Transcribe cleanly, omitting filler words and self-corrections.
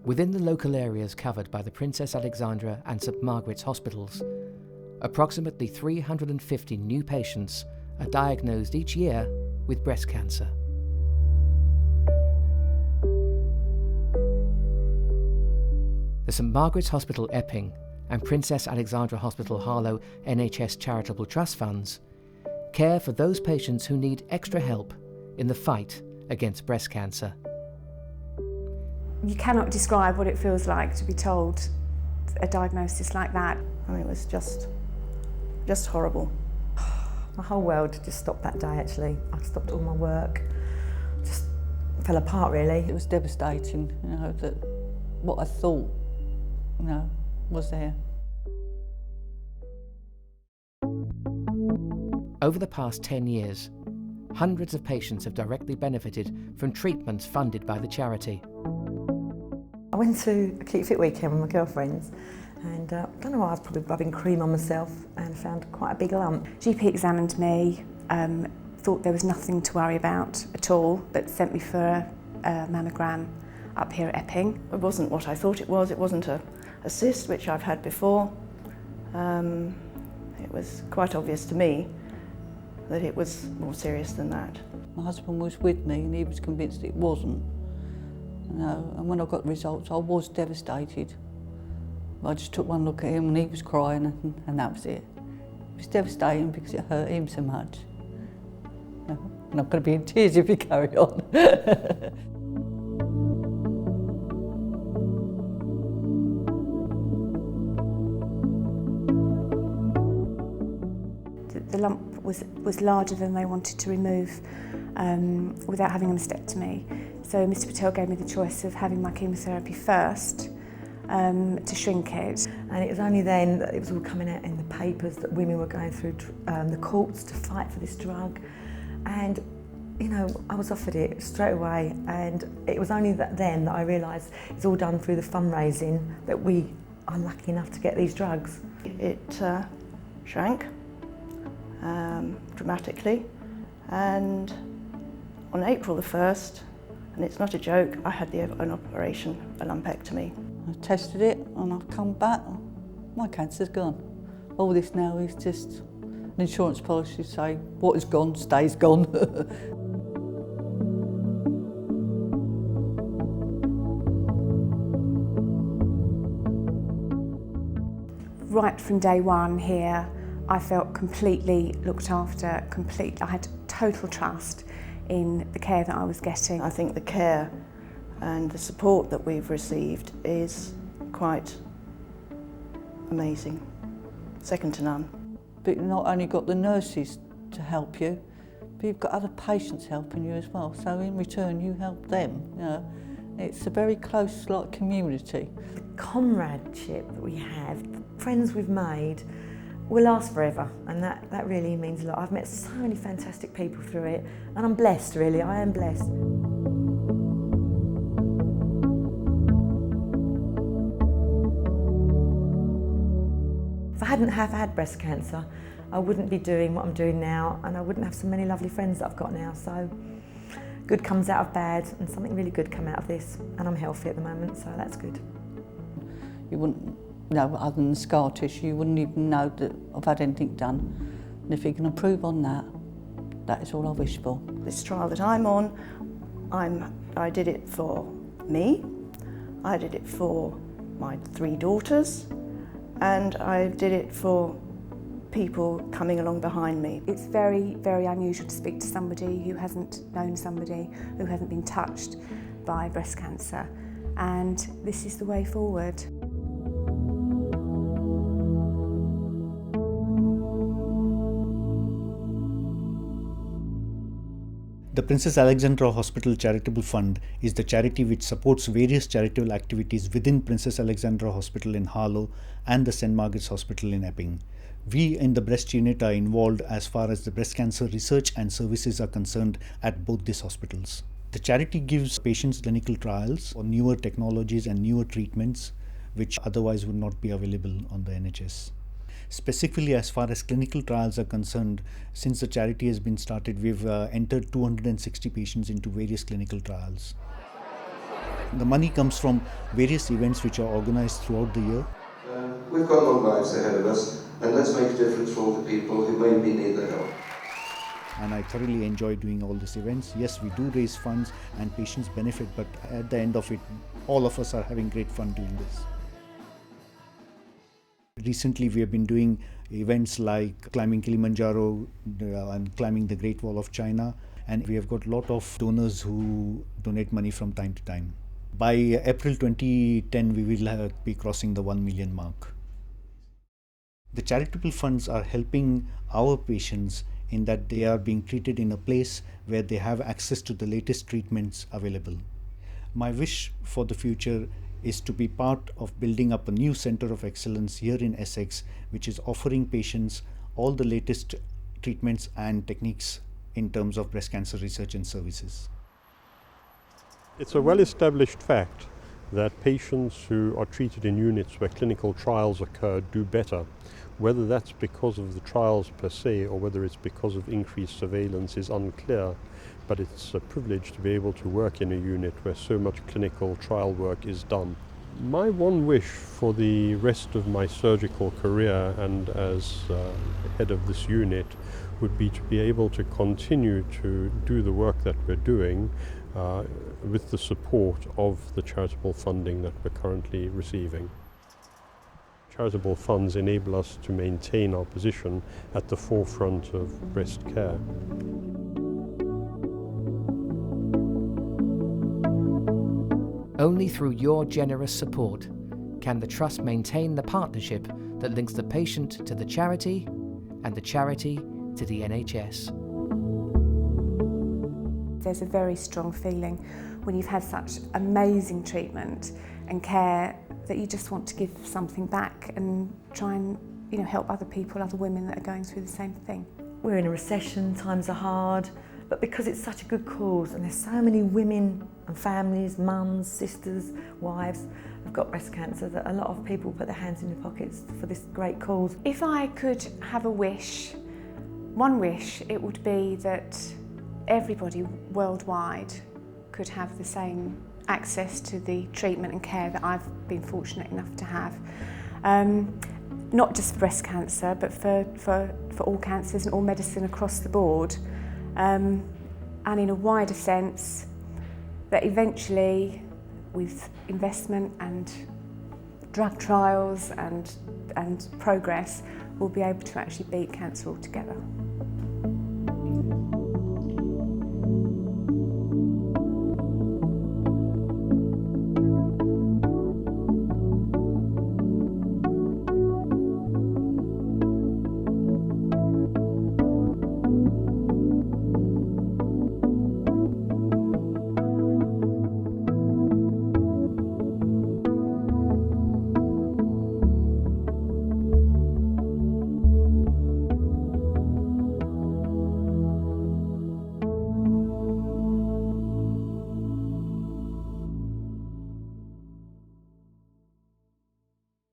Within the local areas covered by the Princess Alexandra and St Margaret's hospitals, approximately 350 new patients are diagnosed each year with breast cancer. The St Margaret's Hospital Epping and Princess Alexandra Hospital Harlow NHS Charitable Trust Funds care for those patients who need extra help in the fight against breast cancer. You cannot describe what it feels like to be told a diagnosis like that. I mean, it was just horrible. My whole world just stopped that day, actually. I stopped all my work, just fell apart, really. It was devastating, you know, that what I thought, you know, was there. Over the past 10 years, hundreds of patients have directly benefited from treatments funded by the charity. I went to a Keep Fit weekend with my girlfriends and I don't know why, I was probably rubbing cream on myself and found quite a big lump. GP examined me, thought there was nothing to worry about at all, but sent me for a mammogram up here at Epping. It wasn't what I thought it was. It wasn't a cyst, which I've had before. It was quite obvious to me that it was more serious than that. My husband was with me and he was convinced it wasn't. You know, and when I got the results, I was devastated. I just took one look at him and he was crying and that was it. It was devastating because it hurt him so much. I'm not going to be in tears if you carry on. The lump was larger than they wanted to remove without having a mastectomy. So Mr Patel gave me the choice of having my chemotherapy first to shrink it. And it was only then that it was all coming out in the papers that women were going through the courts to fight for this drug. And, you know, I was offered it straight away, and it was only then that I realised it's all done through the fundraising that we are lucky enough to get these drugs. It shrank dramatically, and on April the 1st, and it's not a joke, I had an operation, a lumpectomy. I tested it and I've come back, my cancer's gone. All this now is just an insurance policy to say what is gone stays gone. Right from day one here, I felt completely looked after, I had total trust in the care that I was getting. I think the care and the support that we've received is quite amazing, second to none. But you've not only got the nurses to help you, but you've got other patients helping you as well. So in return, you help them. You know, it's a very close community. The comradeship that we have, the friends we've made, will last forever, and that really means a lot. I've met so many fantastic people through it, and I'm blessed, really. I am blessed. If I hadn't have had breast cancer, I wouldn't be doing what I'm doing now, and I wouldn't have so many lovely friends that I've got now. So good comes out of bad, and something really good come out of this, and I'm healthy at the moment, so that's good. You wouldn't know, other than scar tissue, you wouldn't even know that I've had anything done. And if you can improve on that, that is all I wish for. This trial that I'm on, I did it for me, I did it for my 3 daughters, and I did it for people coming along behind me. It's very, very unusual to speak to somebody who hasn't known somebody who hasn't been touched by breast cancer, and this is the way forward. The Princess Alexandra Hospital Charitable Fund is the charity which supports various charitable activities within Princess Alexandra Hospital in Harlow and the St Margaret's Hospital in Epping. We in the breast unit are involved as far as the breast cancer research and services are concerned at both these hospitals. The charity gives patients clinical trials on newer technologies and newer treatments which otherwise would not be available on the NHS. Specifically, as far as clinical trials are concerned, since the charity has been started, we've entered 260 patients into various clinical trials. The money comes from various events which are organized throughout the year. We've got long lives ahead of us, and let's make a difference for all the people who maybe need the help. And I thoroughly enjoy doing all these events. Yes, we do raise funds and patients benefit, but at the end of it, all of us are having great fun doing this. Recently, we have been doing events like climbing Kilimanjaro and climbing the Great Wall of China, and we have got a lot of donors who donate money from time to time. By April 2010, we will be crossing the 1 million mark. The charitable funds are helping our patients in that they are being treated in a place where they have access to the latest treatments available. My wish for the future is to be part of building up a new center of excellence here in Essex, which is offering patients all the latest treatments and techniques in terms of breast cancer research and services. It's a well-established fact that patients who are treated in units where clinical trials occur do better. Whether that's because of the trials per se or whether it's because of increased surveillance is unclear, but it's a privilege to be able to work in a unit where so much clinical trial work is done. My one wish for the rest of my surgical career and as head of this unit would be to be able to continue to do the work that we're doing with the support of the charitable funding that we're currently receiving. Charitable funds enable us to maintain our position at the forefront of breast care. Only through your generous support can the Trust maintain the partnership that links the patient to the charity and the charity to the NHS. There's a very strong feeling when you've had such amazing treatment and care that you just want to give something back and try and help other people, other women that are going through the same thing. We're in a recession, times are hard, but because it's such a good cause and there's so many women and families, mums, sisters, wives have got breast cancer that a lot of people put their hands in their pockets for this great cause. If I could have a wish, one wish, it would be that everybody worldwide could have the same access to the treatment and care that I've been fortunate enough to have. Not just for breast cancer, but for all cancers and all medicine across the board. And in a wider sense, that eventually with investment and drug trials and progress, we'll be able to actually beat cancer altogether.